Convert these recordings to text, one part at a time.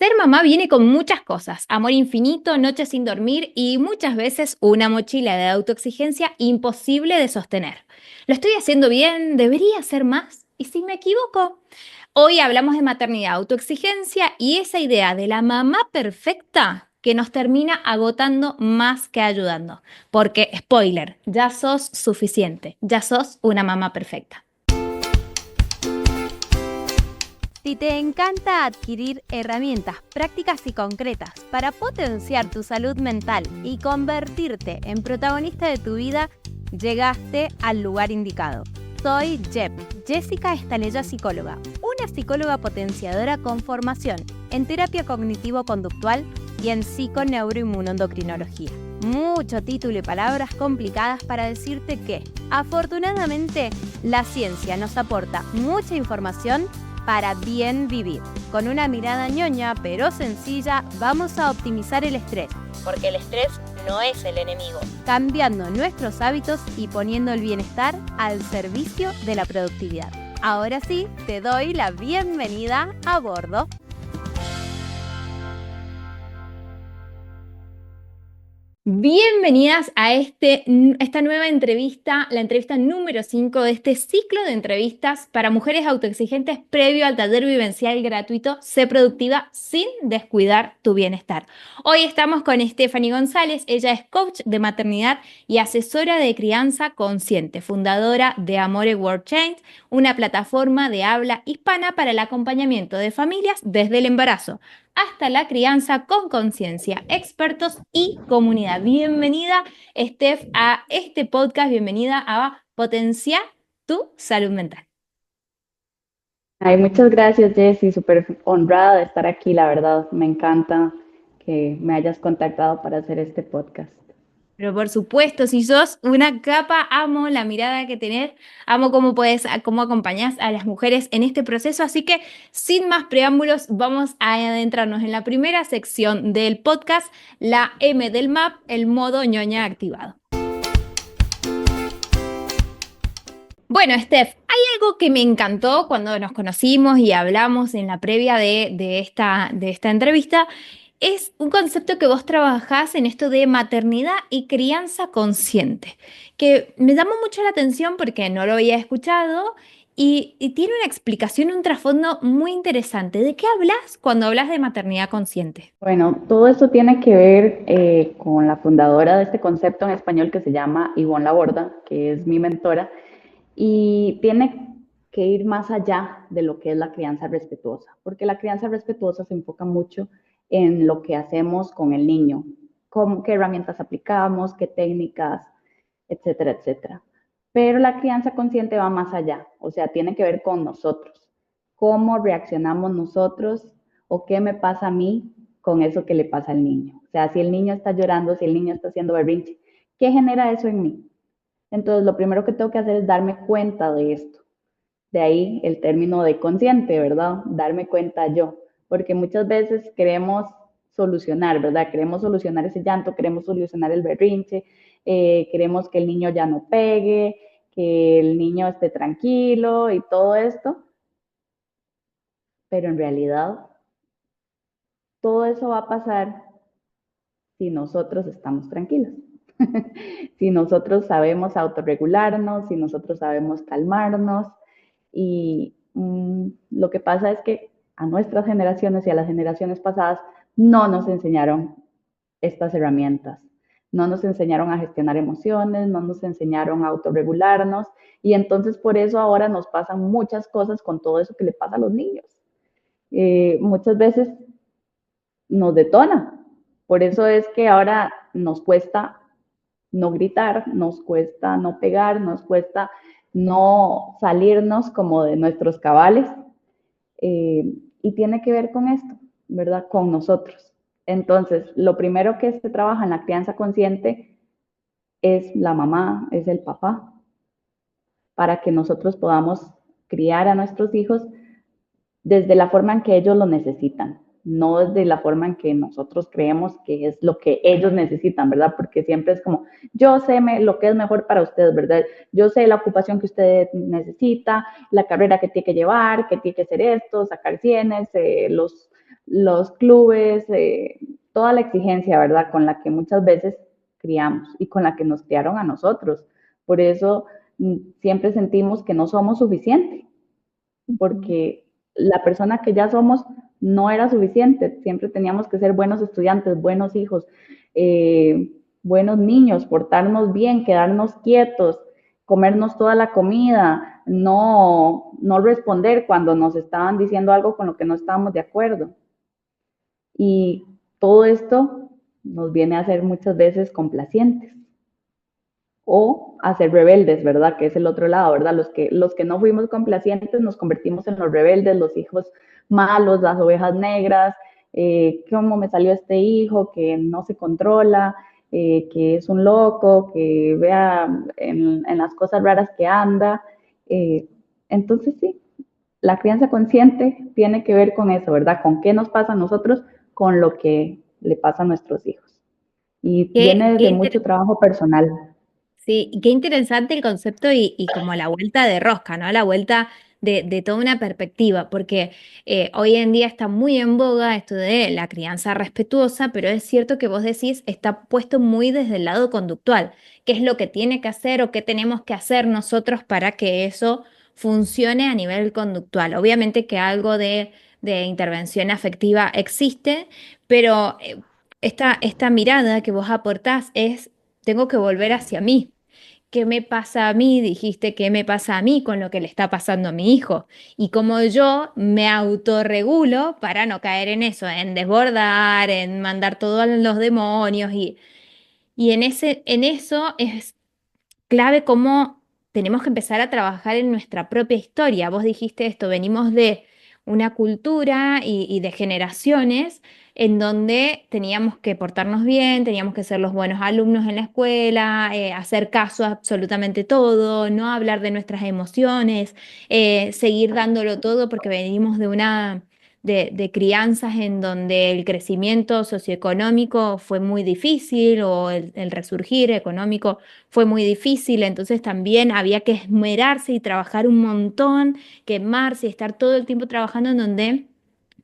Ser mamá viene con muchas cosas, amor infinito, noches sin dormir y muchas veces una mochila de autoexigencia imposible de sostener. ¿Lo estoy haciendo bien? ¿Debería hacer más? ¿Y si me equivoco? Hoy hablamos de maternidad, autoexigencia y esa idea de la mamá perfecta que nos termina agotando más que ayudando. Porque, spoiler, ya sos suficiente, ya sos una mamá perfecta. Si te encanta adquirir herramientas prácticas y concretas para potenciar tu salud mental y convertirte en protagonista de tu vida, llegaste al lugar indicado. Soy Jessica Estalella, psicóloga, una psicóloga potenciadora con formación en terapia cognitivo-conductual y en psiconeuroinmunoendocrinología. Mucho título y palabras complicadas para decirte que, afortunadamente, la ciencia nos aporta mucha información para bien vivir. Con una mirada ñoña pero sencilla, vamos a optimizar el estrés, porque el estrés no es el enemigo, cambiando nuestros hábitos y poniendo el bienestar al servicio de la productividad. Ahora sí, te doy la bienvenida a bordo. Bienvenidas a esta nueva entrevista, la entrevista número 5 de este ciclo de entrevistas para mujeres autoexigentes previo al taller vivencial gratuito Sé Productiva sin descuidar tu bienestar. Hoy estamos con Stephanie González, ella es coach de maternidad y asesora de crianza consciente, fundadora de Amore World Change, una plataforma de habla hispana para el acompañamiento de familias desde el embarazo hasta la crianza con conciencia, expertos y comunidad. Bienvenida, Steph, a este podcast, bienvenida a Potenciar tu salud mental. Ay, muchas gracias, Jessy, súper honrada de estar aquí, la verdad, me encanta que me hayas contactado para hacer este podcast. Pero por supuesto, si sos una capa, amo la mirada que tenés, amo cómo acompañás a las mujeres en este proceso. Así que, sin más preámbulos, vamos a adentrarnos en la primera sección del podcast, la M del MAP, el modo ñoña activado. Bueno, Steph, hay algo que me encantó cuando nos conocimos y hablamos en la previa de esta entrevista. Es un concepto que vos trabajás en esto de maternidad y crianza consciente, que me llamó mucho la atención porque no lo había escuchado y tiene una explicación, un trasfondo muy interesante. ¿De qué hablas cuando hablas de maternidad consciente? Bueno, todo esto tiene que ver con la fundadora de este concepto en español que se llama Ivonne Laborda, que es mi mentora, y tiene que ir más allá de lo que es la crianza respetuosa, porque la crianza respetuosa se enfoca mucho en lo que hacemos con el niño, qué herramientas aplicamos, qué técnicas, etcétera, etcétera. Pero la crianza consciente va más allá, o sea, tiene que ver con nosotros, cómo reaccionamos nosotros o qué me pasa a mí con eso que le pasa al niño. O sea, si el niño está llorando, si el niño está haciendo berrinche, ¿qué genera eso en mí? Entonces, lo primero que tengo que hacer es darme cuenta de esto. De ahí el término de consciente, ¿verdad? Darme cuenta yo, porque muchas veces queremos solucionar, ¿verdad? Queremos solucionar ese llanto, queremos solucionar el berrinche, queremos que el niño ya no pegue, que el niño esté tranquilo y todo esto, pero en realidad todo eso va a pasar si nosotros estamos tranquilos. Si nosotros sabemos autorregularnos, si nosotros sabemos calmarnos. Y lo que pasa es que a nuestras generaciones y a las generaciones pasadas no nos enseñaron estas herramientas. No nos enseñaron a gestionar emociones, no nos enseñaron a autorregularnos y entonces por eso ahora nos pasan muchas cosas con todo eso que le pasa a los niños. Muchas veces nos detona. Por eso es que ahora nos cuesta no gritar, nos cuesta no pegar, nos cuesta no salirnos como de nuestros cabales. Y tiene que ver con esto, ¿verdad? Con nosotros. Entonces, lo primero que se trabaja en la crianza consciente es la mamá, es el papá, para que nosotros podamos criar a nuestros hijos desde la forma en que ellos lo necesitan, no desde la forma en que nosotros creemos que es lo que ellos necesitan, ¿verdad? Porque siempre es como, yo sé lo que es mejor para ustedes, ¿verdad? Yo sé la ocupación que usted necesita, la carrera que tiene que llevar, que tiene que hacer esto, sacar cienes, los clubes, toda la exigencia, ¿verdad? Con la que muchas veces criamos y con la que nos criaron a nosotros. Por eso siempre sentimos que no somos suficientes, porque la persona que ya somos no era suficiente. Siempre teníamos que ser buenos estudiantes, buenos hijos, buenos niños, portarnos bien, quedarnos quietos, comernos toda la comida, no responder cuando nos estaban diciendo algo con lo que no estábamos de acuerdo. Y todo esto nos viene a hacer muchas veces complacientes o a ser rebeldes, ¿verdad? Que es el otro lado, ¿verdad? Los que no fuimos complacientes nos convertimos en los rebeldes, los hijos malos, las ovejas negras, cómo me salió este hijo que no se controla, que es un loco, que vea en las cosas raras que anda. Entonces sí, la crianza consciente tiene que ver con eso, ¿verdad? Con qué nos pasa a nosotros, con lo que le pasa a nuestros hijos. Y Qué, viene qué desde inter- mucho trabajo personal. Sí, y qué interesante el concepto y como la vuelta de rosca, ¿no? La vuelta de toda una perspectiva, porque hoy en día está muy en boga esto de la crianza respetuosa, pero es cierto que vos decís, está puesto muy desde el lado conductual, qué es lo que tiene que hacer o qué tenemos que hacer nosotros para que eso funcione a nivel conductual. Obviamente que algo de intervención afectiva existe, pero esta mirada que vos aportás es tengo que volver hacia mí. ¿Qué me pasa a mí? Dijiste, ¿qué me pasa a mí con lo que le está pasando a mi hijo? Y cómo yo me autorregulo para no caer en eso, en desbordar, en mandar todo a los demonios. Y en eso es clave cómo tenemos que empezar a trabajar en nuestra propia historia. Vos dijiste esto, venimos de una cultura y de generaciones en donde teníamos que portarnos bien, teníamos que ser los buenos alumnos en la escuela, hacer caso a absolutamente todo, no hablar de nuestras emociones, seguir dándolo todo porque venimos de una de crianzas en donde el crecimiento socioeconómico fue muy difícil o el resurgir económico fue muy difícil, entonces también había que esmerarse y trabajar un montón, quemarse y estar todo el tiempo trabajando en donde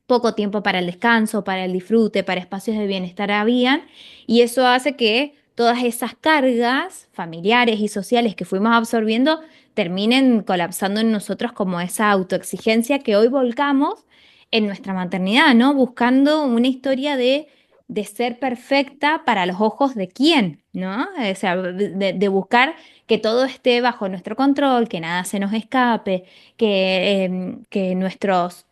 poco tiempo para el descanso, para el disfrute, para espacios de bienestar habían, y eso hace que todas esas cargas familiares y sociales que fuimos absorbiendo terminen colapsando en nosotros como esa autoexigencia que hoy volcamos en nuestra maternidad, ¿no? Buscando una historia de ser perfecta para los ojos de quién, ¿no? O sea, de buscar que todo esté bajo nuestro control, que nada se nos escape, que nuestros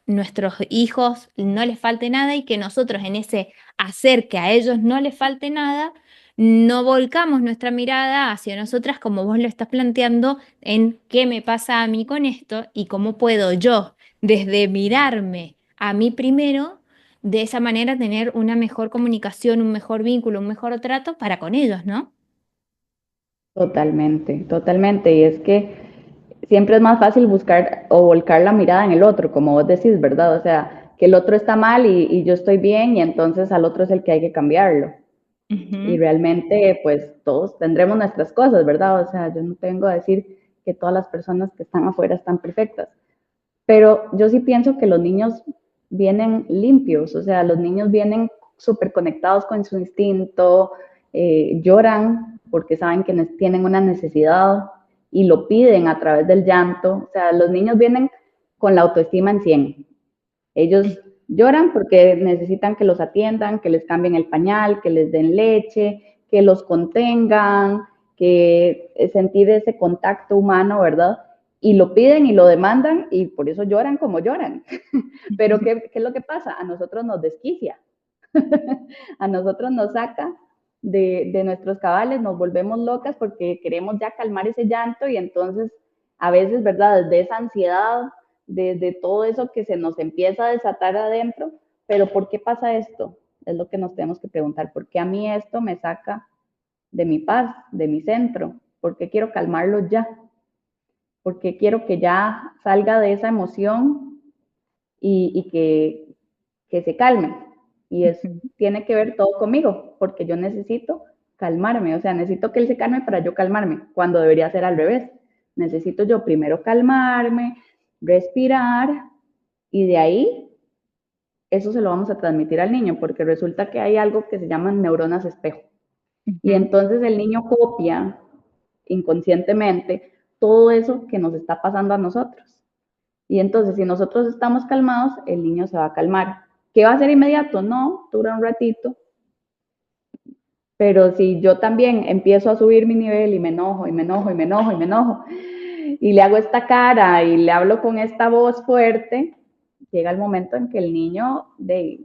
hijos no les falte nada y que nosotros en ese hacer que a ellos no les falte nada, no volcamos nuestra mirada hacia nosotras como vos lo estás planteando en qué me pasa a mí con esto y cómo puedo yo, desde mirarme a mí primero, de esa manera tener una mejor comunicación, un mejor vínculo, un mejor trato para con ellos, ¿no? Totalmente, totalmente. Y es que siempre es más fácil buscar o volcar la mirada en el otro, como vos decís, ¿verdad? O sea, que el otro está mal y yo estoy bien y entonces al otro es el que hay que cambiarlo. Y Ujú. realmente, pues todos tendremos nuestras cosas, ¿verdad? O sea, yo no tengo a decir que todas las personas que están afuera están perfectas, pero yo sí pienso que los niños vienen limpios, o sea, los niños vienen súper conectados con su instinto, lloran porque saben que tienen una necesidad y lo piden a través del llanto, o sea, los niños vienen con la autoestima en 100. Ellos lloran porque necesitan que los atiendan, que les cambien el pañal, que les den leche, que los contengan, que sentir ese contacto humano, ¿verdad? Y lo piden y lo demandan y por eso lloran como lloran. Pero ¿qué es lo que pasa? A nosotros nos desquicia, a nosotros nos saca de nuestros cabales, nos volvemos locas porque queremos ya calmar ese llanto y entonces a veces, ¿verdad? Desde esa ansiedad, desde todo eso que se nos empieza a desatar adentro, pero ¿por qué pasa esto? Es lo que nos tenemos que preguntar, ¿por qué a mí esto me saca de mi paz, de mi centro? ¿Por qué quiero calmarlo ya? ¿Por qué quiero que ya salga de esa emoción y que se calme? Y es, Ujú. tiene que ver todo conmigo, porque yo necesito calmarme, o sea, necesito que él se calme para yo calmarme, cuando debería ser al revés. Necesito yo primero calmarme, respirar y de ahí eso se lo vamos a transmitir al niño, porque resulta que hay algo que se llaman neuronas espejo. Y Ujú. entonces el niño copia inconscientemente todo eso que nos está pasando a nosotros. Y entonces, si nosotros estamos calmados, el niño se va a calmar. ¿Qué va a ser inmediato? No, dura un ratito. Pero si yo también empiezo a subir mi nivel y me enojo y me enojo y me enojo y me enojo y le hago esta cara y le hablo con esta voz fuerte, llega el momento en que el niño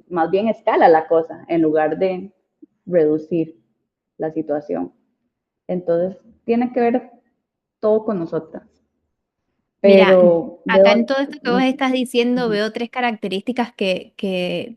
más bien escala la cosa en lugar de reducir la situación. Entonces, tiene que ver todo con nosotras. Mira, Pero, ¿de acá en dónde? todo esto que vos estás diciendo veo tres características que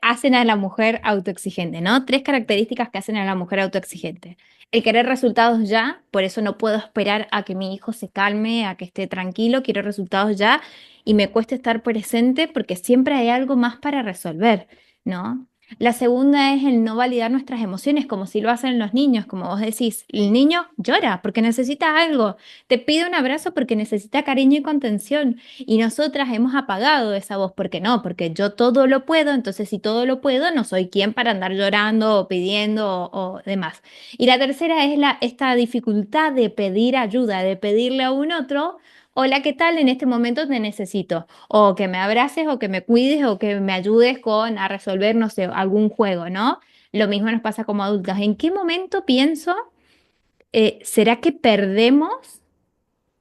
hacen a la mujer autoexigente, ¿no? Tres características que hacen a la mujer autoexigente. El querer resultados ya, por eso no puedo esperar a que mi hijo se calme, a que esté tranquilo, quiero resultados ya y me cuesta estar presente porque siempre hay algo más para resolver, ¿no? La segunda es el no validar nuestras emociones, como si lo hacen los niños, como vos decís. El niño llora porque necesita algo, te pide un abrazo porque necesita cariño y contención. Y nosotras hemos apagado esa voz, ¿por qué no? Porque yo todo lo puedo, entonces si todo lo puedo, no soy quien para andar llorando o pidiendo o demás. Y la tercera es esta dificultad de pedir ayuda, de pedirle a un otro, hola, ¿qué tal? En este momento te necesito. O que me abraces o que me cuides o que me ayudes a resolver, no sé, algún juego, ¿no? Lo mismo nos pasa como adultos. ¿En qué momento pienso, será que perdemos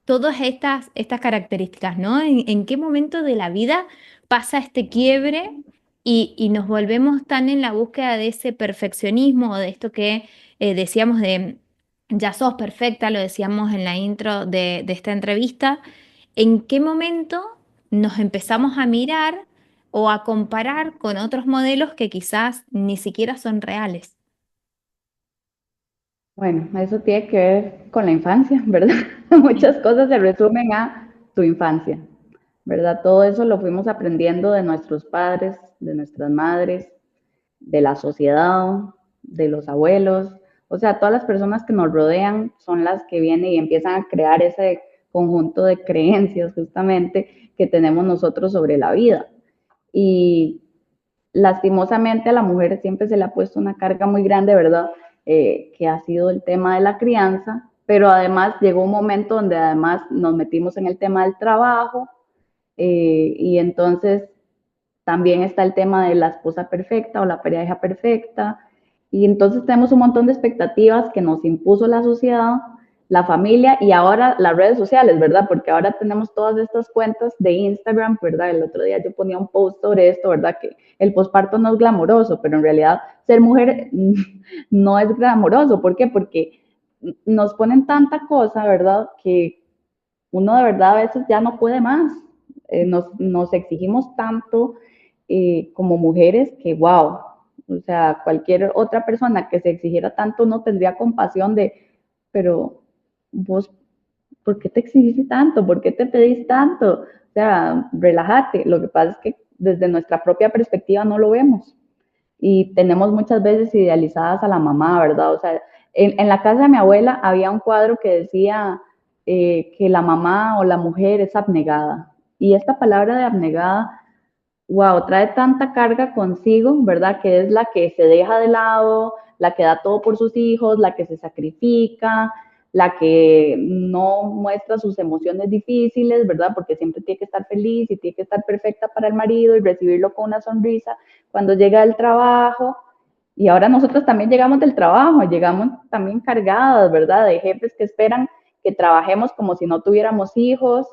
todas estas características, ¿no? En qué momento de la vida pasa este quiebre y nos volvemos tan en la búsqueda de ese perfeccionismo o de esto que decíamos de ya sos perfecta, lo decíamos en la intro de esta entrevista? ¿En qué momento nos empezamos a mirar o a comparar con otros modelos que quizás ni siquiera son reales? Bueno, eso tiene que ver con la infancia, ¿verdad? Muchas cosas se resumen a tu infancia, ¿verdad? Todo eso lo fuimos aprendiendo de nuestros padres, de nuestras madres, de la sociedad, de los abuelos. O sea, todas las personas que nos rodean son las que vienen y empiezan a crear ese conjunto de creencias justamente que tenemos nosotros sobre la vida. Y lastimosamente a la mujer siempre se le ha puesto una carga muy grande, ¿verdad? Que ha sido el tema de la crianza, pero además llegó un momento donde además nos metimos en el tema del trabajo y entonces también está el tema de la esposa perfecta o la pareja perfecta y entonces tenemos un montón de expectativas que nos impuso la sociedad, la familia y ahora las redes sociales, ¿verdad? Porque ahora tenemos todas estas cuentas de Instagram, ¿verdad? El otro día yo ponía un post sobre esto, ¿verdad? Que el posparto no es glamoroso, pero en realidad ser mujer no es glamoroso. ¿Por qué? Porque nos ponen tanta cosa, ¿verdad? Que uno de verdad a veces ya no puede más. Nos exigimos tanto como mujeres que, wow, o sea, cualquier otra persona que se exigiera tanto no tendría compasión de, pero vos, ¿por qué te exigiste tanto? ¿Por qué te pedís tanto? O sea, relájate. Lo que pasa es que desde nuestra propia perspectiva no lo vemos y tenemos muchas veces idealizadas a la mamá, ¿verdad? O sea, en la casa de mi abuela había un cuadro que decía que la mamá o la mujer es abnegada. Y esta palabra de abnegada, wow, trae tanta carga consigo, ¿verdad? Que es la que se deja de lado, la que da todo por sus hijos, la que se sacrifica, la que no muestra sus emociones difíciles, ¿verdad? Porque siempre tiene que estar feliz y tiene que estar perfecta para el marido y recibirlo con una sonrisa cuando llega del trabajo. Y ahora nosotros también llegamos del trabajo, llegamos también cargadas, ¿verdad? De jefes que esperan que trabajemos como si no tuviéramos hijos,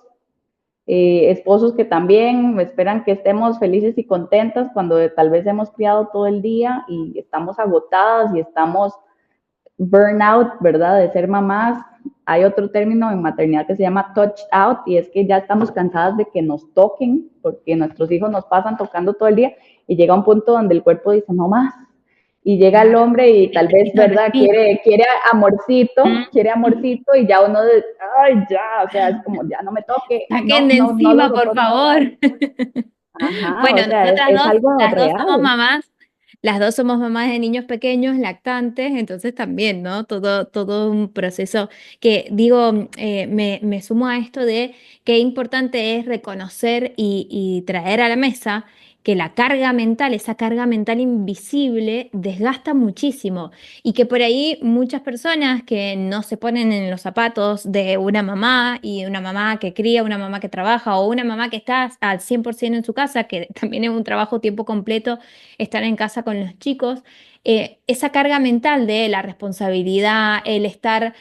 esposos que también esperan que estemos felices y contentas cuando tal vez hemos criado todo el día y estamos agotadas y estamos burnout, ¿verdad? De ser mamás. Hay otro término en maternidad que se llama touch out y es que ya estamos cansadas de que nos toquen porque nuestros hijos nos pasan tocando todo el día y llega un punto donde el cuerpo dice no más y llega el Claro, hombre y tal vez, necesito ¿verdad? respiro. Quiere amorcito y ya uno de, ay, ya, o sea, es como, ya no me toque, Saquen no, de no, no lo encima, por soporto favor. más. Ajá, Bueno, o sea, nosotras es dos, algo las dos somos real. mamás, las dos somos mamás de niños pequeños, lactantes, entonces también, ¿no? Todo un proceso que digo, me sumo a esto de qué importante es reconocer y traer a la mesa que la carga mental, esa carga mental invisible, desgasta muchísimo y que por ahí muchas personas que no se ponen en los zapatos de una mamá y una mamá que cría, una mamá que trabaja o una mamá que está al 100% en su casa, que también es un trabajo tiempo completo estar en casa con los chicos, esa carga mental de la responsabilidad, el estar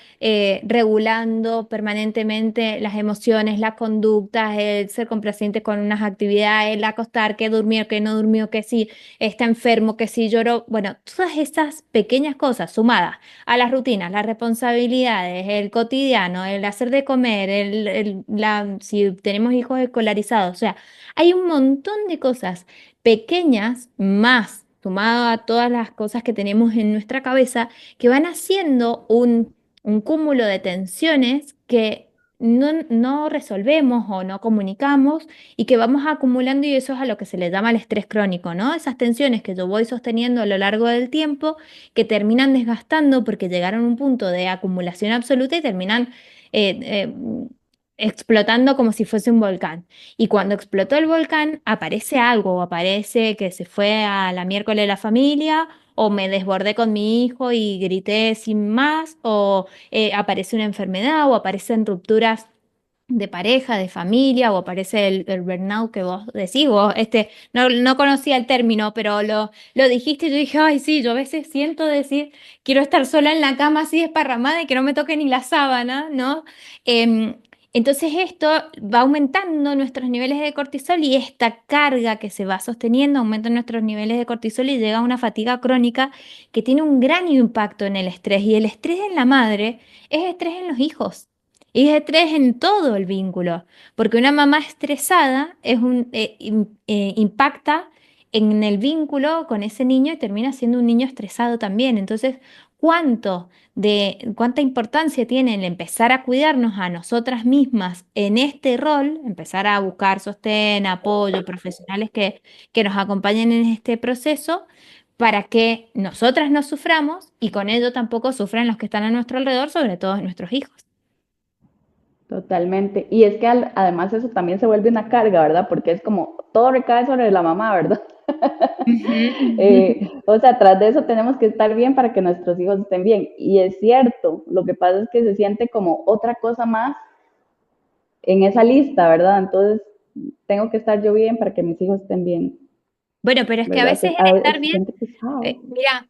regulando permanentemente las emociones, las conductas, el ser complaciente con unas actividades, el acostar, que durmió, que no durmió, que si está enfermo, que si lloró. Bueno, todas esas pequeñas cosas sumadas a las rutinas, las responsabilidades, el cotidiano, el hacer de comer, si tenemos hijos escolarizados, o sea, hay un montón de cosas pequeñas más sumado a todas las cosas que tenemos en nuestra cabeza que van haciendo un cúmulo de tensiones que no resolvemos o no comunicamos y que vamos acumulando y eso es a lo que se le llama el estrés crónico, ¿no? Esas tensiones que yo voy sosteniendo a lo largo del tiempo que terminan desgastando porque llegaron a un punto de acumulación absoluta y terminan eh, eh, explotando como si fuese un volcán. Y cuando explotó el volcán, aparece algo, o aparece que se fue a la miércoles de la familia, o me desbordé con mi hijo y grité sin más, o aparece una enfermedad, o aparecen rupturas de pareja, de familia, o aparece el burnout que vos decís, vos, no conocía el término, pero lo dijiste y yo dije, ay, sí, yo a veces siento decir, quiero estar sola en la cama así desparramada y que no me toque ni la sábana, ¿no? Em, entonces esto va aumentando nuestros niveles de cortisol y esta carga que se va sosteniendo aumenta nuestros niveles de cortisol y llega a una fatiga crónica que tiene un gran impacto en el estrés. Y el estrés en la madre es estrés en los hijos. Y es estrés en todo el vínculo, porque una mamá estresada impacta en el vínculo con ese niño y termina siendo un niño estresado también. Entonces, cuánta importancia tiene el empezar a cuidarnos a nosotras mismas en este rol, empezar a buscar sostén, apoyo, profesionales que nos acompañen en este proceso para que nosotras no suframos y con ello tampoco sufran los que están a nuestro alrededor, sobre todo nuestros hijos. Totalmente. Y es que además eso también se vuelve una carga, ¿verdad? Porque es como todo recae sobre la mamá, ¿verdad? Ujú. O sea, tras de eso tenemos que estar bien para que nuestros hijos estén bien. Y es cierto, lo que pasa es que se siente como otra cosa más en esa lista, ¿verdad? Entonces, tengo que estar yo bien para que mis hijos estén bien, Bueno, pero es que a ¿verdad? veces el estar Se bien, siente pesado. mira,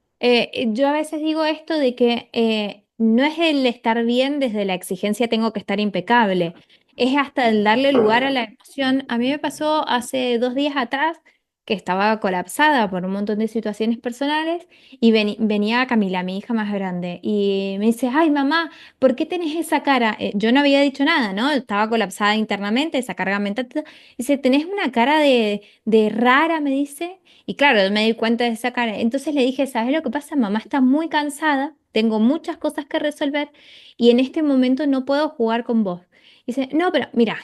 yo a veces digo esto de que no es el estar bien desde la exigencia tengo que estar impecable, es hasta el darle lugar a la emoción. A mí me pasó hace 2 días atrás que estaba colapsada por un montón de situaciones personales y venía Camila, mi hija más grande, y me dice, ay mamá, ¿por qué tenés esa cara? Yo no había dicho nada, ¿no? Estaba colapsada internamente, esa carga mental. Dice, tenés una cara de rara, me dice. Y claro, yo me di cuenta de esa cara. Entonces le dije, ¿sabes lo que pasa? Mamá está muy cansada, tengo muchas cosas que resolver y en este momento no puedo jugar con vos. Dice, no, pero mira,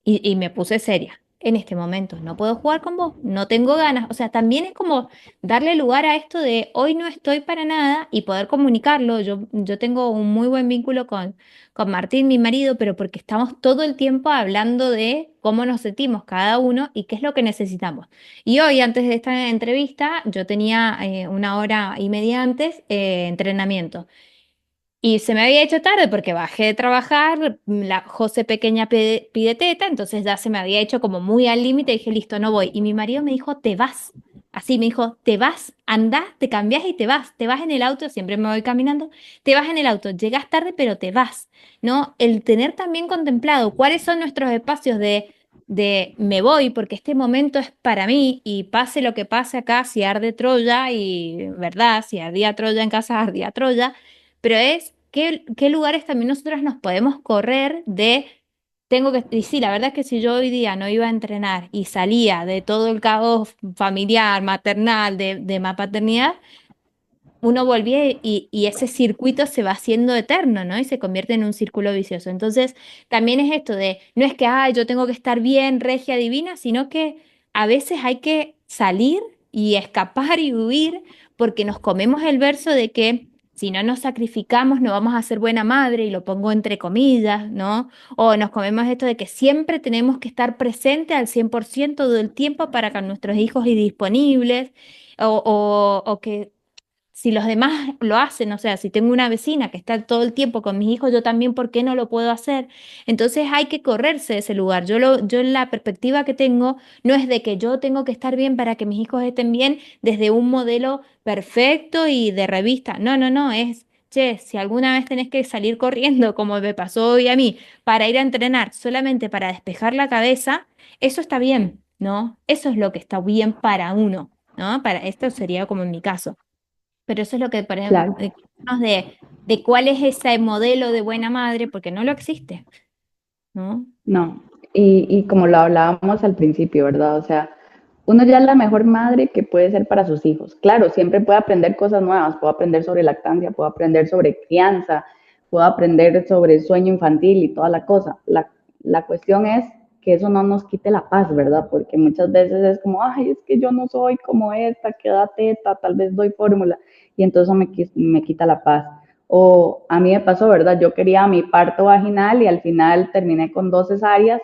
y me puse seria. En este momento no puedo jugar con vos, no tengo ganas. O sea, también es como darle lugar a esto de hoy no estoy para nada y poder comunicarlo. Yo tengo un muy buen vínculo con Martín, mi marido, pero porque estamos todo el tiempo hablando de cómo nos sentimos cada uno y qué es lo que necesitamos. Y hoy, antes de esta entrevista, yo tenía 1 hora y media antes entrenamiento. Y se me había hecho tarde porque bajé de trabajar, la José pequeña pide teta, entonces ya se me había hecho como muy al límite, dije, listo, no voy. Y mi marido me dijo, te vas. Así me dijo, te vas, andás, te cambias y te vas en el auto, siempre me voy caminando, te vas en el auto, llegas tarde, pero te vas, ¿no? El tener también contemplado cuáles son nuestros espacios de me voy porque este momento es para mí y pase lo que pase acá, si arde Troya y, ¿verdad? Si ardía Troya en casa, ardía Troya, pero es qué lugares también nosotras nos podemos correr de, y sí, la verdad es que si yo hoy día no iba a entrenar y salía de todo el caos familiar, maternal, de ma paternidad, uno volvía y ese circuito se va haciendo eterno, ¿no? Y se convierte en un círculo vicioso. Entonces, también es esto de, no es que, ay, yo tengo que estar bien, regia, divina, sino que a veces hay que salir y escapar y huir porque nos comemos el verso de que Si no nos sacrificamos, no vamos a ser buena madre, y lo pongo entre comillas, ¿no? O nos comemos esto de que siempre tenemos que estar presente al 100% del tiempo para con nuestros hijos y disponibles, o que si los demás lo hacen, o sea, si tengo una vecina que está todo el tiempo con mis hijos, yo también, ¿por qué no lo puedo hacer? Entonces hay que correrse de ese lugar. Yo la perspectiva que tengo no es de que yo tengo que estar bien para que mis hijos estén bien desde un modelo perfecto y de revista. No, no, no, es, che, si alguna vez tenés que salir corriendo, como me pasó hoy a mí, para ir a entrenar solamente para despejar la cabeza, eso está bien, ¿no? Eso es lo que está bien para uno, ¿no? Para esto sería como en mi caso. Pero eso es lo que ponemos Claro, de cuál es ese modelo de buena madre, porque no lo existe, ¿no? no. Y como lo hablábamos al principio, ¿verdad? O sea, uno ya es la mejor madre que puede ser para sus hijos. Claro, siempre puede aprender cosas nuevas, puedo aprender sobre lactancia, puedo aprender sobre crianza, puedo aprender sobre sueño infantil y toda la cosa. La cuestión es que eso no nos quite la paz, ¿verdad? Porque muchas veces es como, ay, es que yo no soy como esta, que da teta, tal vez doy fórmula, y entonces eso me quita la paz. O a mí me pasó, ¿verdad? Yo quería mi parto vaginal y al final terminé con 2 cesáreas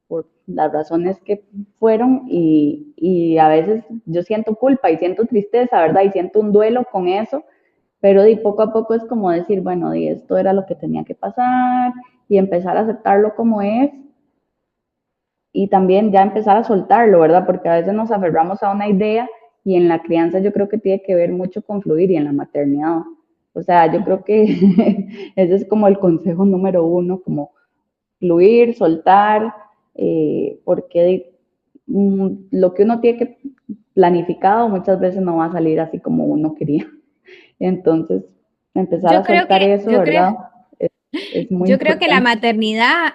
por las razones que fueron y a veces yo siento culpa y siento tristeza, ¿verdad? Y siento un duelo con eso, pero de poco a poco es como decir, bueno, y esto era lo que tenía que pasar y empezar a aceptarlo como es y también ya empezar a soltarlo, ¿verdad? Porque a veces nos aferramos a una idea y en la crianza yo creo que tiene que ver mucho con fluir y en la maternidad. O sea, yo creo que ese es como el consejo número uno, como fluir, soltar, porque lo que uno tiene que planificado muchas veces no va a salir así como uno quería. Entonces, empezar Yo a creo soltar que, eso, yo creo, ¿verdad? Es muy yo creo que la importante. maternidad,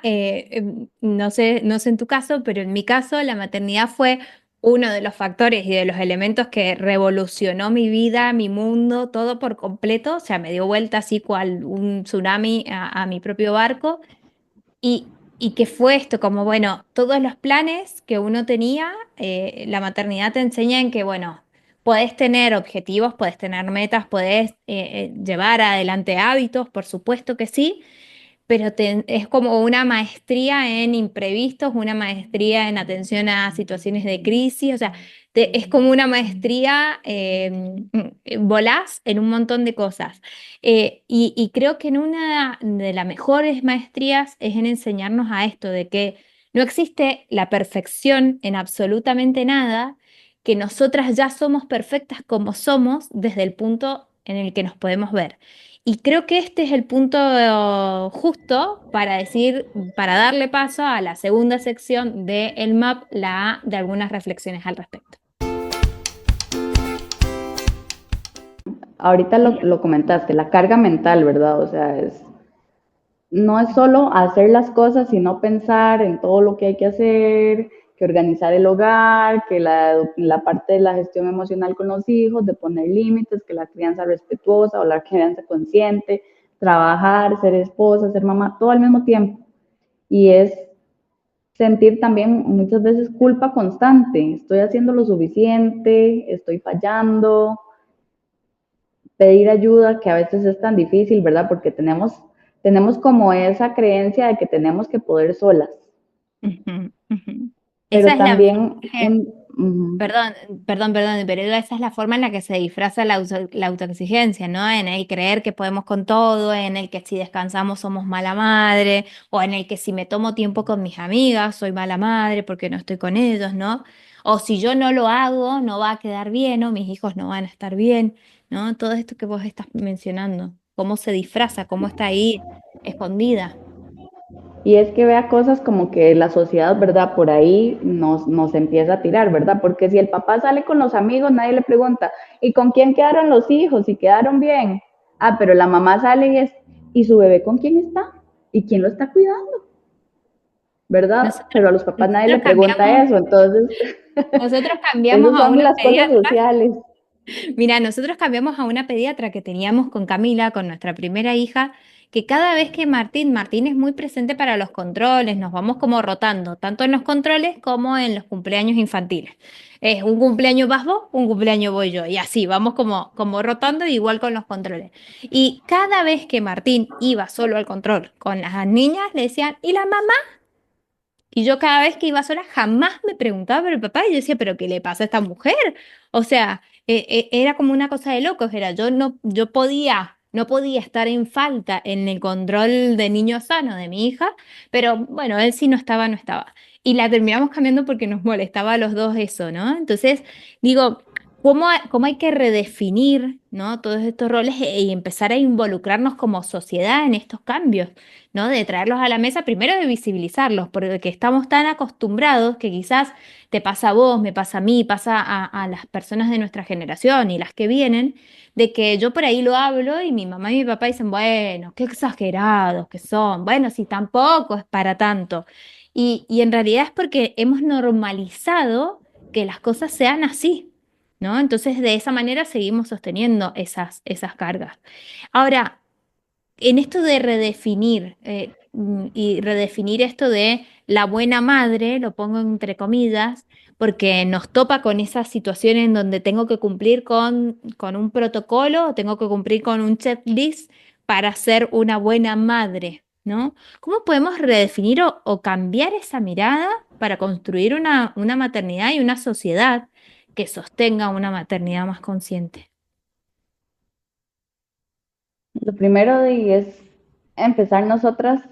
no sé en tu caso, pero en mi caso, la maternidad fue uno de los factores y de los elementos que revolucionó mi vida, mi mundo, todo por completo. O sea, me dio vuelta así cual un tsunami a mi propio barco. Y que fue esto, como bueno, todos los planes que uno tenía, la maternidad te enseña en que, bueno, podés tener objetivos, podés tener metas, podés llevar adelante hábitos, por supuesto que sí, pero es como una maestría en imprevistos, una maestría en atención a situaciones de crisis, o sea, es como una maestría, volás en un montón de cosas. Y creo que en una de las mejores maestrías es en enseñarnos a esto, de que no existe la perfección en absolutamente nada, que nosotras ya somos perfectas como somos desde el punto en el que nos podemos ver. Y creo que este es el punto justo para decir, para darle paso a la segunda sección de el MAP, la A, de algunas reflexiones al respecto. Ahorita lo comentaste, la carga mental, ¿verdad? O sea, no es solo hacer las cosas, sino pensar en todo lo que hay que hacer, que organizar el hogar, que la parte de la gestión emocional con los hijos, de poner límites, que la crianza respetuosa o la crianza consciente, trabajar, ser esposa, ser mamá, todo al mismo tiempo. Y es sentir también muchas veces culpa constante, estoy haciendo lo suficiente, estoy fallando, pedir ayuda, que a veces es tan difícil, ¿verdad? Porque tenemos como esa creencia de que tenemos que poder solas, Ujú, ujú. Esa pero es la, también perdón, perdón, pero esa es la forma en la que se disfraza la autoexigencia, ¿no? En el creer que podemos con todo, en el que si descansamos somos mala madre, o en el que si me tomo tiempo con mis amigas soy mala madre porque no estoy con ellos, ¿no? O si yo no lo hago, no va a quedar bien, o mis hijos no van a estar bien, ¿no? Todo esto que vos estás mencionando, cómo se disfraza, cómo está ahí escondida. y es que vea cosas como que la sociedad, ¿verdad? Por ahí nos empieza a tirar, ¿verdad? Porque si el papá sale con los amigos, nadie le pregunta, ¿y con quién quedaron los hijos? ¿Y quedaron bien? Ah, pero la mamá sale ¿y su bebé con quién está? ¿Y quién lo está cuidando? ¿Verdad? Nosotros, Pero a los papás nadie le nosotros pregunta cambiamos, eso, entonces nosotros cambiamos esas a son una las cosas pediatra. sociales. Mira, nosotros cambiamos a una pediatra que teníamos con Camila, con nuestra primera hija, que cada vez que Martín es muy presente para los controles, nos vamos como rotando, tanto en los controles como en los cumpleaños infantiles. Es un cumpleaños vas vos, un cumpleaños voy yo, y así vamos como rotando, igual con los controles. Y cada vez que Martín iba solo al control con las niñas, le decían, ¿y la mamá? Y yo cada vez que iba sola jamás me preguntaba por el papá y yo decía, ¿pero qué le pasa a esta mujer? O sea, era como una cosa de locos, era no podía estar en falta en el control de niño sano de mi hija, pero bueno, él sí no estaba, no estaba. Y la terminamos cambiando porque nos molestaba a los dos eso, ¿no? Entonces, digo, cómo hay que redefinir, ¿no? Todos estos roles y empezar a involucrarnos como sociedad en estos cambios? ¿No? De traerlos a la mesa, primero de visibilizarlos, porque estamos tan acostumbrados que quizás te pasa a vos, me pasa a mí, pasa a las personas de nuestra generación y las que vienen, de que yo por ahí lo hablo y mi mamá y mi papá dicen, bueno, qué exagerados que son, bueno, si tampoco es para tanto. Y en realidad es porque hemos normalizado que las cosas sean así, ¿no? Entonces de esa manera seguimos sosteniendo esas cargas. Ahora, en esto de redefinir y redefinir esto de la buena madre, lo pongo entre comillas, porque nos topa con esas situaciones en donde tengo que cumplir con un protocolo, o tengo que cumplir con un checklist para ser una buena madre, ¿no? ¿Cómo podemos redefinir o cambiar esa mirada para construir una maternidad y una sociedad que sostenga una maternidad más consciente? Lo primero es empezar nosotras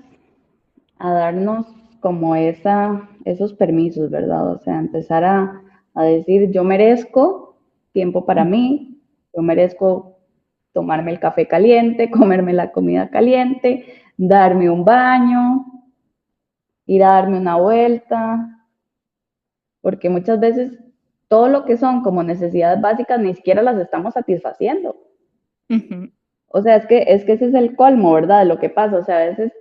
a darnos como esos permisos, ¿verdad? O sea, empezar a decir, yo merezco tiempo para mí, yo merezco tomarme el café caliente, comerme la comida caliente, darme un baño, ir a darme una vuelta, porque muchas veces todo lo que son como necesidades básicas ni siquiera las estamos satisfaciendo. Ujú. O sea, es que ese es el colmo, ¿verdad? De lo que pasa. O sea, a veces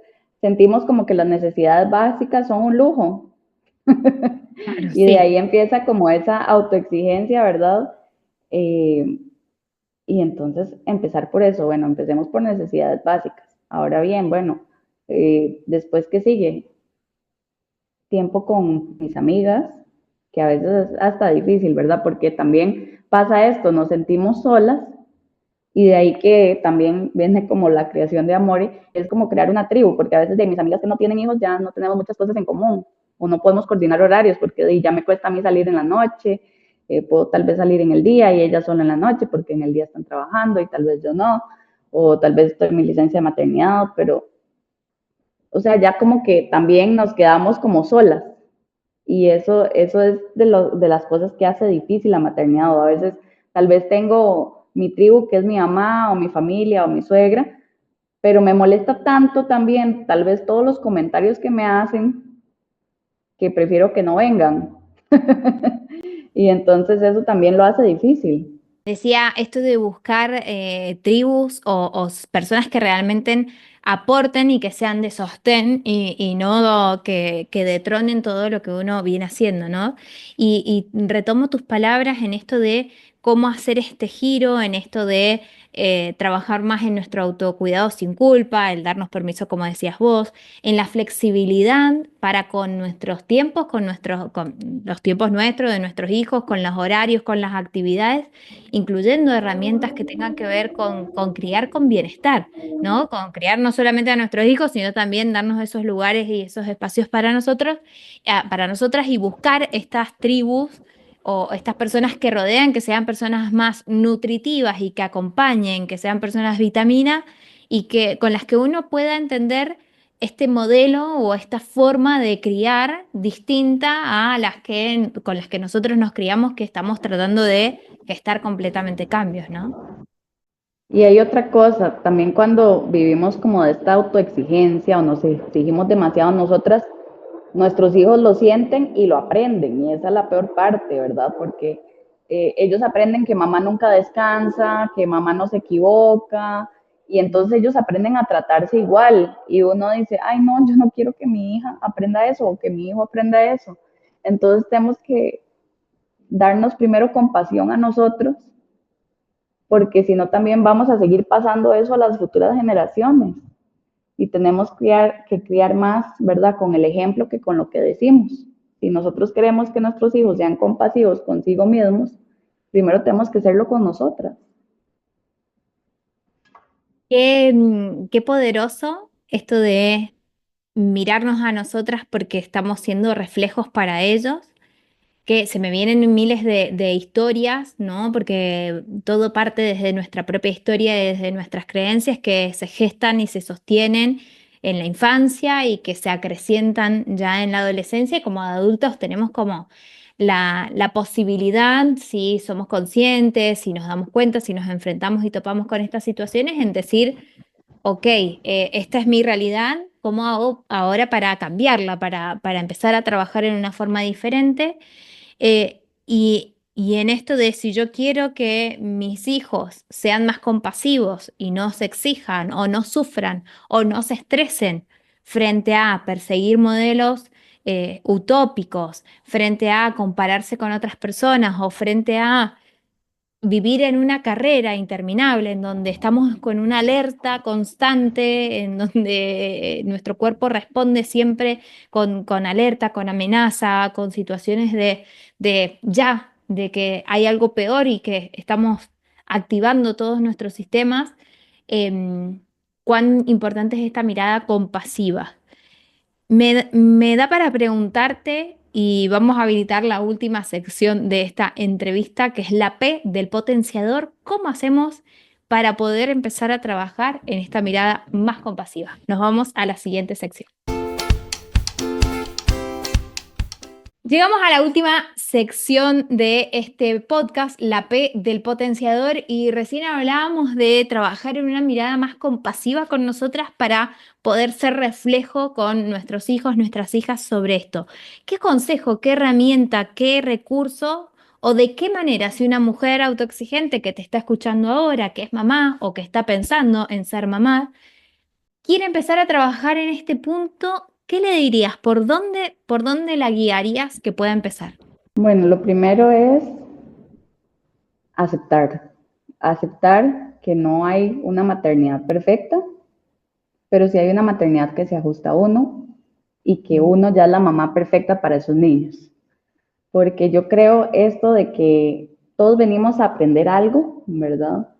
sentimos como que las necesidades básicas son un lujo. Claro, Y de sí. ahí empieza como esa autoexigencia, ¿verdad? Eh, y entonces empezar por eso, bueno, empecemos por necesidades básicas. Ahora bien, bueno, después que sigue, tiempo con mis amigas, que a veces es hasta difícil, ¿verdad? Porque también pasa esto, nos sentimos solas y de ahí que también viene como la creación de amores, es como crear una tribu, porque a veces de mis amigas que no tienen hijos ya no tenemos muchas cosas en común, o no podemos coordinar horarios, porque ya me cuesta a mí salir en la noche, puedo tal vez salir en el día y ellas solo en la noche, porque en el día están trabajando y tal vez yo no, o tal vez estoy en mi licencia de maternidad, pero, o sea, ya como que también nos quedamos como solas, y eso es de las cosas que hace difícil la maternidad. O a veces tal vez tengo mi tribu, que es mi mamá o mi familia o mi suegra, pero me molesta tanto también tal vez todos los comentarios que me hacen que prefiero que no vengan. Y entonces eso también lo hace difícil. Decía esto de buscar tribus personas que realmente aporten y que sean de sostén y no que detronen todo lo que uno viene haciendo, ¿no? Y retomo tus palabras en esto de cómo hacer este giro, en esto de trabajar más en nuestro autocuidado sin culpa, el darnos permiso, como decías vos, en la flexibilidad para con nuestros tiempos, con los tiempos nuestros, de nuestros hijos, con los horarios, con las actividades, incluyendo herramientas que tengan que ver con criar con bienestar, ¿no? Con criar no solamente a nuestros hijos, sino también darnos esos lugares y esos espacios para nosotros, para nosotras y buscar estas tribus o estas personas que rodean, que sean personas más nutritivas y que acompañen, que sean personas vitamina y que con las que uno pueda entender este modelo o esta forma de criar distinta a con las que nosotros nos criamos, que estamos tratando de gestar completamente cambios, ¿no? Y hay otra cosa, también cuando vivimos como de esta autoexigencia o nos exigimos demasiado nosotras, nuestros hijos lo sienten y lo aprenden, y esa es la peor parte, ¿verdad? Porque ellos aprenden que mamá nunca descansa, que mamá no se equivoca, y entonces ellos aprenden a tratarse igual, y uno dice, ay no, yo no quiero que mi hija aprenda eso, o que mi hijo aprenda eso. Entonces tenemos que darnos primero compasión a nosotros, porque si no también vamos a seguir pasando eso a las futuras generaciones. y tenemos que criar más, ¿verdad? Con el ejemplo que con lo que decimos. Si nosotros queremos que nuestros hijos sean compasivos consigo mismos, primero tenemos que serlo con nosotras. Qué poderoso esto de mirarnos a nosotras porque estamos siendo reflejos para ellos, que se me vienen miles de historias, ¿no? Porque todo parte desde nuestra propia historia y desde nuestras creencias que se gestan y se sostienen en la infancia y que se acrecientan ya en la adolescencia y como adultos tenemos como la posibilidad, si somos conscientes, si nos damos cuenta, si nos enfrentamos y topamos con estas situaciones, en decir, ok, esta es mi realidad, ¿cómo hago ahora para cambiarla, para empezar a trabajar en una forma diferente? Y en esto de si yo quiero que mis hijos sean más compasivos y no se exijan o no sufran o no se estresen frente a perseguir modelos utópicos, frente a compararse con otras personas o frente a vivir en una carrera interminable en donde estamos con una alerta constante, en donde nuestro cuerpo responde siempre con alerta, con amenaza, con situaciones de que hay algo peor y que estamos activando todos nuestros sistemas, cuán importante es esta mirada compasiva. Me da para preguntarte, y vamos a habilitar la última sección de esta entrevista, que es la P del potenciador. ¿Cómo hacemos para poder empezar a trabajar en esta mirada más compasiva? Nos vamos a la siguiente sección. Llegamos a la última sección de este podcast, la P del potenciador, y recién hablábamos de trabajar en una mirada más compasiva con nosotras para poder ser reflejo con nuestros hijos, nuestras hijas sobre esto. ¿Qué consejo, qué herramienta, qué recurso o de qué manera si una mujer autoexigente que te está escuchando ahora, que es mamá o que está pensando en ser mamá, quiere empezar a trabajar en este punto? ¿Qué le dirías? Por dónde la guiarías que pueda empezar? Bueno, lo primero es aceptar, aceptar que no hay una maternidad perfecta, pero sí hay una maternidad que se ajusta a uno y que uno ya es la mamá perfecta para esos niños. Porque yo creo esto de que todos venimos a aprender algo, ¿verdad?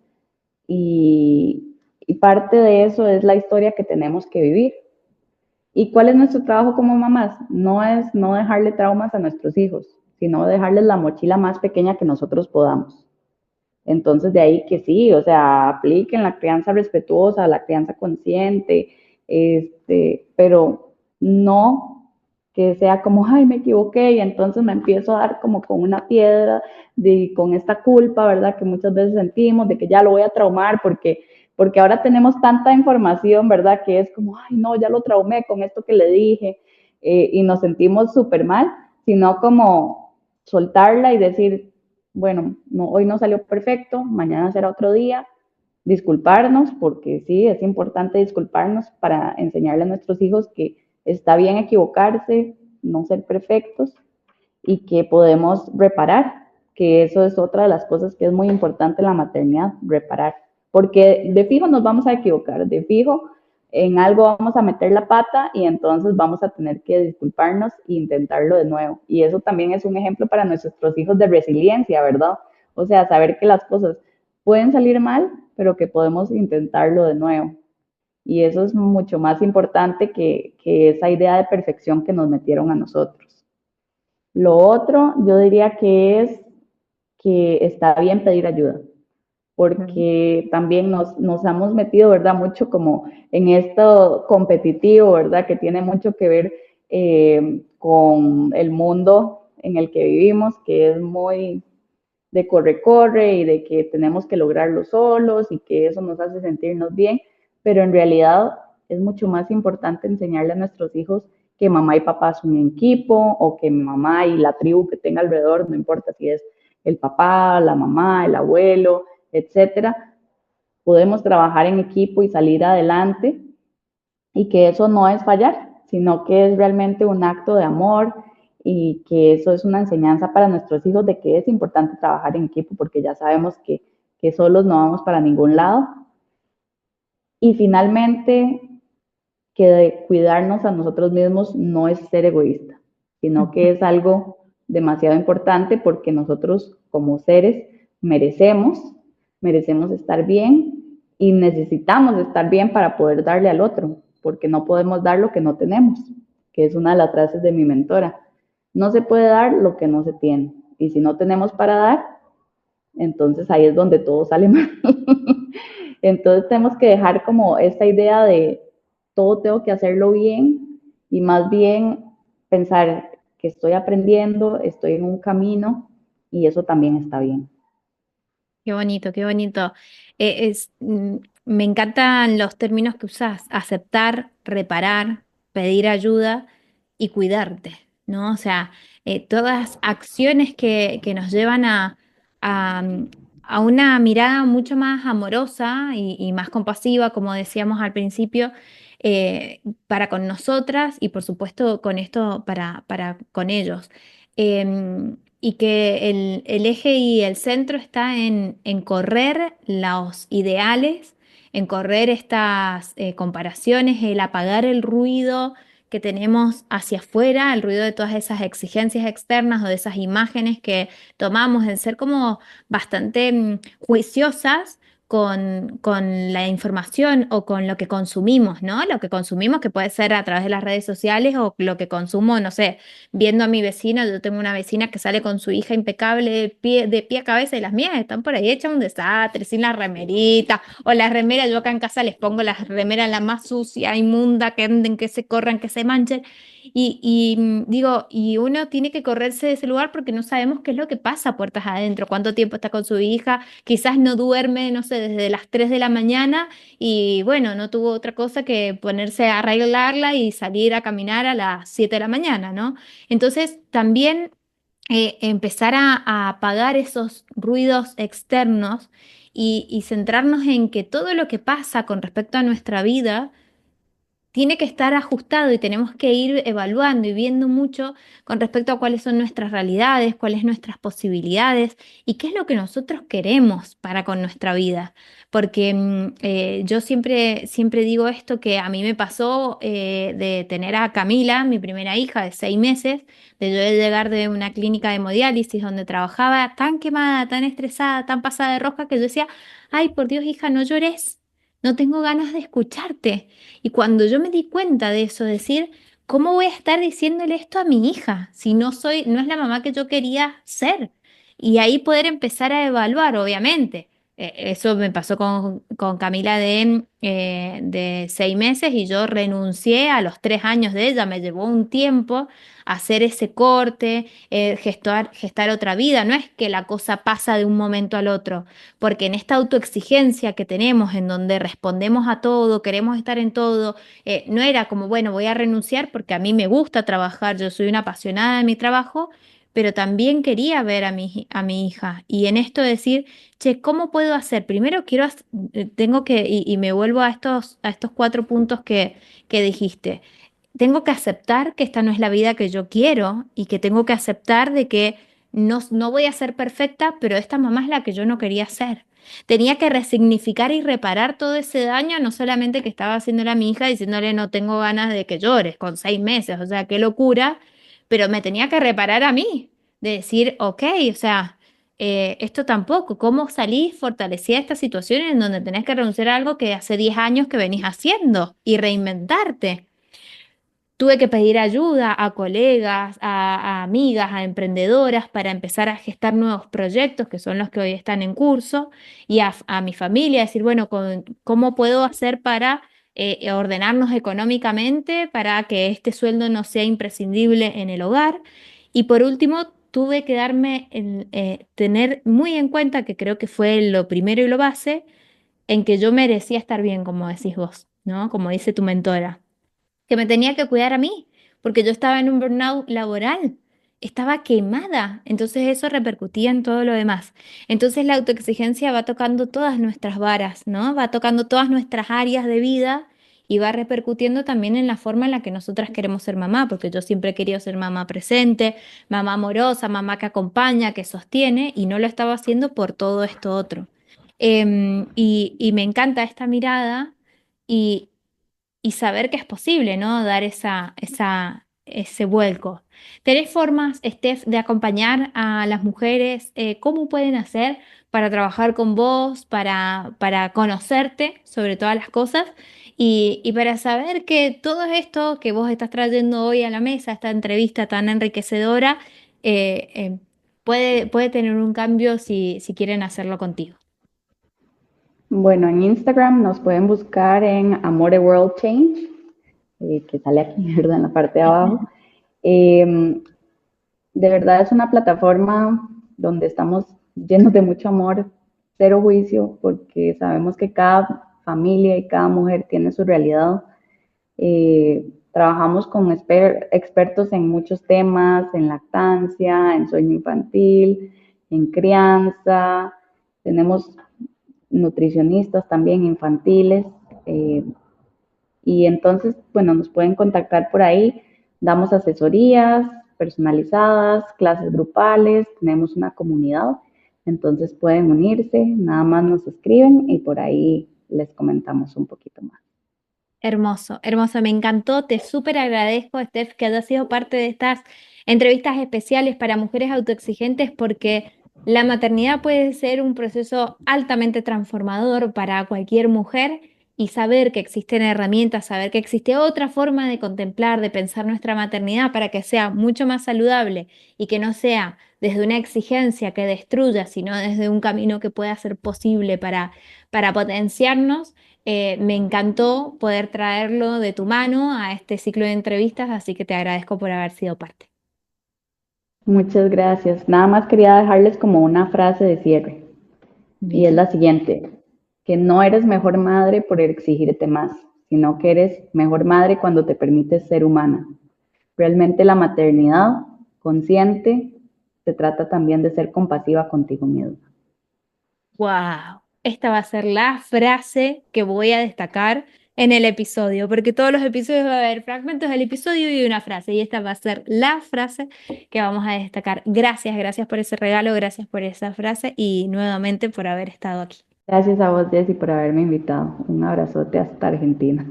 Y parte de eso es la historia que tenemos que vivir. ¿Y cuál es nuestro trabajo como mamás? No es no dejarle traumas a nuestros hijos, sino dejarles la mochila más pequeña que nosotros podamos. Entonces, de ahí que sí, o sea, apliquen la crianza respetuosa, la crianza consciente, pero no que sea como, ay, me equivoqué y entonces me empiezo a dar como con una piedra, con esta culpa, ¿verdad? Que muchas veces sentimos de que ya lo voy a traumar porque ahora tenemos tanta información, ¿verdad? Que es como, ay, no, ya lo traumé con esto que le dije y nos sentimos súper mal, sino como soltarla y decir, bueno, no, hoy no salió perfecto, mañana será otro día, disculparnos, porque sí, es importante disculparnos para enseñarle a nuestros hijos que está bien equivocarse, no ser perfectos y que podemos reparar, que eso es otra de las cosas que es muy importante en la maternidad, reparar, porque de fijo nos vamos a equivocar, de fijo en algo vamos a meter la pata y entonces vamos a tener que disculparnos e intentarlo de nuevo. Y eso también es un ejemplo para nuestros hijos de resiliencia, ¿verdad? O sea, saber que las cosas pueden salir mal, pero que podemos intentarlo de nuevo. Y eso es mucho más importante que esa idea de perfección que nos metieron a nosotros. Lo otro, yo diría que es que está bien pedir ayuda, porque también nos hemos metido, ¿verdad? Mucho como en esto competitivo, ¿verdad? Que tiene mucho que ver con el mundo en el que vivimos, que es muy de corre-corre y de que tenemos que lograrlo solos y que eso nos hace sentirnos bien, pero en realidad es mucho más importante enseñarle a nuestros hijos que mamá y papá son un equipo o que mamá y la tribu que tenga alrededor, no importa si es el papá, la mamá, el abuelo, etcétera, podemos trabajar en equipo y salir adelante y que eso no es fallar, sino que es realmente un acto de amor y que eso es una enseñanza para nuestros hijos de que es importante trabajar en equipo porque ya sabemos que solos no vamos para ningún lado. Y finalmente, que cuidarnos a nosotros mismos no es ser egoísta, sino que es algo demasiado importante porque nosotros como seres merecemos, merecemos estar bien y necesitamos estar bien para poder darle al otro, porque no podemos dar lo que no tenemos, que es una de las frases de mi mentora. No se puede dar lo que no se tiene. Y si no tenemos para dar, entonces ahí es donde todo sale mal. Entonces tenemos que dejar como esta idea de todo tengo que hacerlo bien y más bien pensar que estoy aprendiendo, estoy en un camino y eso también está bien. Qué bonito, qué bonito. Me encantan los términos que usas, aceptar, reparar, pedir ayuda y cuidarte, ¿no? O sea, todas acciones que nos llevan a, a una mirada mucho más amorosa y más compasiva, como decíamos al principio, para con nosotras y por supuesto con esto para con ellos. Y que el eje y el centro está en correr los ideales, en correr estas comparaciones, el apagar el ruido que tenemos hacia afuera, el ruido de todas esas exigencias externas o de esas imágenes que tomamos, en ser como bastante juiciosas con la información o con lo que consumimos, ¿no? Lo que consumimos que puede ser a través de las redes sociales o lo que consumo, no sé, viendo a mi vecino. Yo tengo una vecina que sale con su hija impecable de pie a cabeza y las mías están por ahí hechas un desastre, sin la remerita o las remeras. Yo acá en casa les pongo las remeras la más sucia, inmunda, que anden, que se corran, que se manchen. Digo, y uno tiene que correrse de ese lugar porque no sabemos qué es lo que pasa puertas adentro, cuánto tiempo está con su hija, quizás no duerme, no sé, desde las 3 de la mañana y bueno, no tuvo otra cosa que ponerse a arreglarla y salir a caminar a las 7 de la mañana, ¿no? Entonces, también empezar a apagar esos ruidos externos y centrarnos en que todo lo que pasa con respecto a nuestra vida tiene que estar ajustado y tenemos que ir evaluando y viendo mucho con respecto a cuáles son nuestras realidades, cuáles nuestras posibilidades y qué es lo que nosotros queremos para con nuestra vida. Porque yo siempre digo esto que a mí me pasó de tener a Camila, mi primera hija de 6 meses, de yo llegar de una clínica de hemodiálisis donde trabajaba tan quemada, tan estresada, tan pasada de rosca que yo decía, ay, por Dios, hija, no llores, no tengo ganas de escucharte. Y cuando yo me di cuenta de eso, decir, ¿cómo voy a estar diciéndole esto a mi hija si no soy, no es la mamá que yo quería ser? Y ahí poder empezar a evaluar, obviamente. Eso me pasó con Camila de 6 meses y yo renuncié a los 3 años de ella. Me llevó un tiempo hacer ese corte, gestar otra vida. No es que la cosa pasa de un momento al otro, porque en esta autoexigencia que tenemos, en donde respondemos a todo, queremos estar en todo, no era como, bueno, voy a renunciar porque a mí me gusta trabajar, yo soy una apasionada de mi trabajo, pero también quería ver a mi hija. Y en esto decir, che, ¿cómo puedo hacer? Primero tengo que, y me vuelvo a estos 4 puntos que dijiste. Tengo que aceptar que esta no es la vida que yo quiero y que tengo que aceptar de que no voy a ser perfecta, pero esta mamá es la que yo no quería ser. Tenía que resignificar y reparar todo ese daño, no solamente que estaba haciéndole a mi hija diciéndole no tengo ganas de que llores con 6 meses, o sea, qué locura, pero me tenía que reparar a mí, de decir, ok, o sea, esto tampoco, ¿cómo salís fortalecida de esta situación en donde tenés que renunciar a algo que hace 10 años que venís haciendo y reinventarte? Tuve que pedir ayuda a colegas, a amigas, a emprendedoras para empezar a gestar nuevos proyectos que son los que hoy están en curso y a mi familia decir, bueno, ¿cómo puedo hacer para ordenarnos económicamente para que este sueldo no sea imprescindible en el hogar? Y por último, tuve que tener muy en cuenta, que creo que fue lo primero y lo base, en que yo merecía estar bien, como decís vos, ¿no? Como dice tu mentora, que me tenía que cuidar a mí, porque yo estaba en un burnout laboral, estaba quemada, entonces eso repercutía en todo lo demás. Entonces la autoexigencia va tocando todas nuestras varas, ¿no? Va tocando todas nuestras áreas de vida y va repercutiendo también en la forma en la que nosotras queremos ser mamá, porque yo siempre he querido ser mamá presente, mamá amorosa, mamá que acompaña, que sostiene, y no lo estaba haciendo por todo esto otro. Y me encanta esta mirada. y saber que es posible, ¿no? Dar ese vuelco. ¿Tenés formas, Steph, de acompañar a las mujeres? ¿Cómo pueden hacer para trabajar con vos, para conocerte sobre todas las cosas y para saber que todo esto que vos estás trayendo hoy a la mesa, esta entrevista tan enriquecedora, puede tener un cambio si quieren hacerlo contigo? Bueno, en Instagram nos pueden buscar en Amore World Change, que sale aquí, ¿verdad? En la parte de abajo. Eh, de verdad es una plataforma donde estamos llenos de mucho amor, cero juicio, porque sabemos que cada familia y cada mujer tiene su realidad. Trabajamos con expertos en muchos temas, en lactancia, en sueño infantil, en crianza. Tenemos nutricionistas también infantiles. Y entonces, bueno, nos pueden contactar por ahí. Damos asesorías personalizadas, clases grupales, tenemos una comunidad, entonces pueden unirse, nada más nos escriben y por ahí les comentamos un poquito más. Hermoso, hermoso, me encantó, te súper agradezco, Steph, que hayas sido parte de estas entrevistas especiales para mujeres autoexigentes porque la maternidad puede ser un proceso altamente transformador para cualquier mujer y saber que existen herramientas, saber que existe otra forma de contemplar, de pensar nuestra maternidad para que sea mucho más saludable y que no sea desde una exigencia que destruya, sino desde un camino que pueda ser posible para potenciarnos. Me encantó poder traerlo de tu mano a este ciclo de entrevistas, así que te agradezco por haber sido parte. Muchas gracias. Nada más quería dejarles como una frase de cierre y es Bien. la siguiente, que no eres mejor madre por exigirte más, sino que eres mejor madre cuando te permites ser humana. Realmente la maternidad consciente se trata también de ser compasiva contigo misma. Wow, esta va a ser la frase que voy a destacar en el episodio, porque todos los episodios va a haber fragmentos del episodio y una frase, y esta va a ser la frase que vamos a destacar. Gracias, gracias por ese regalo, gracias por esa frase y nuevamente por haber estado aquí. Gracias a vos, Jessy, por haberme invitado. Un abrazote hasta Argentina.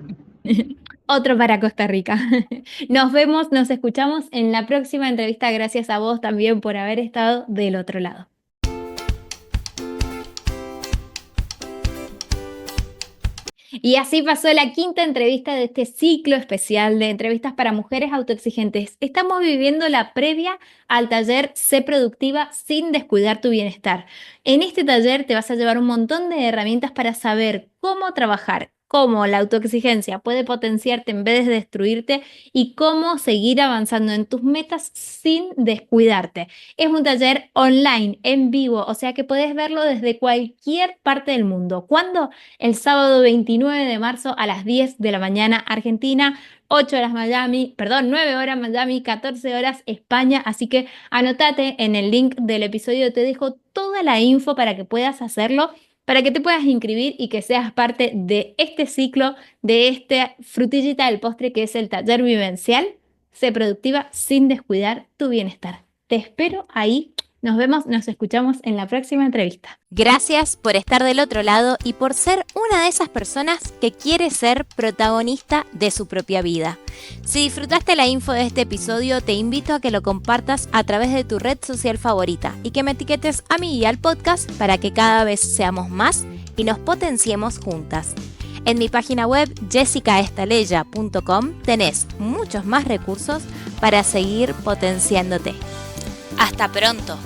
Otro para Costa Rica. Nos vemos, nos escuchamos en la próxima entrevista. Gracias a vos también por haber estado del otro lado. Y así pasó la quinta entrevista de este ciclo especial de entrevistas para mujeres autoexigentes. Estamos viviendo la previa al taller Sé Productiva sin descuidar tu bienestar. En este taller te vas a llevar un montón de herramientas para saber cómo trabajar, cómo la autoexigencia puede potenciarte en vez de destruirte y cómo seguir avanzando en tus metas sin descuidarte. Es un taller online, en vivo, o sea que puedes verlo desde cualquier parte del mundo. ¿Cuándo? El sábado 29 de marzo a las 10 de la mañana Argentina, 8 horas Miami, perdón, 9 horas Miami, 14 horas España. Así que anótate en el link del episodio, te dejo toda la info para que puedas hacerlo, para que te puedas inscribir y que seas parte de este ciclo, de esta frutillita del postre que es el taller vivencial. Sé productiva sin descuidar tu bienestar. Te espero ahí. Nos vemos, nos escuchamos en la próxima entrevista. Gracias por estar del otro lado y por ser una de esas personas que quiere ser protagonista de su propia vida. Si disfrutaste la info de este episodio, te invito a que lo compartas a través de tu red social favorita y que me etiquetes a mí y al podcast para que cada vez seamos más y nos potenciemos juntas. En mi página web jessicaestaleya.com tenés muchos más recursos para seguir potenciándote. ¡Hasta pronto!